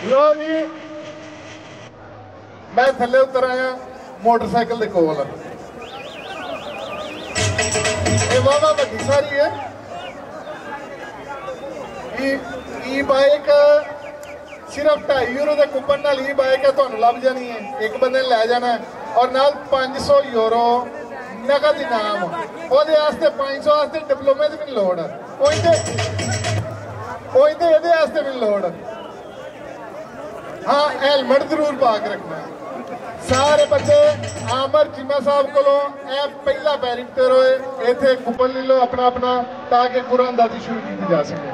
लो जी मैं थले उतर आया मोटरसाइकिल के कोल वाह वड्डी सारी है ई बाइक सिर्फ 2.5 यूरो के कूपन नाल ई बाइक है तुहानू लभ जानी है एक बंदे ने लै जाना और नाल 500 यूरो नगद इनाम ओहदे वास्ते 500 वास्ते डिप्लोमे की भी लोड़ है ओइंदे एहदे वास्ते भी लोड़ हाँ हेलमेट जरूर पा के रखना सारे बच्चे आमर चीमा साहब को पहला बैरिक्टर होए इतने कूपन ले लो अपना अपना ताकि कुरानंदाजी शुरू की जा सके।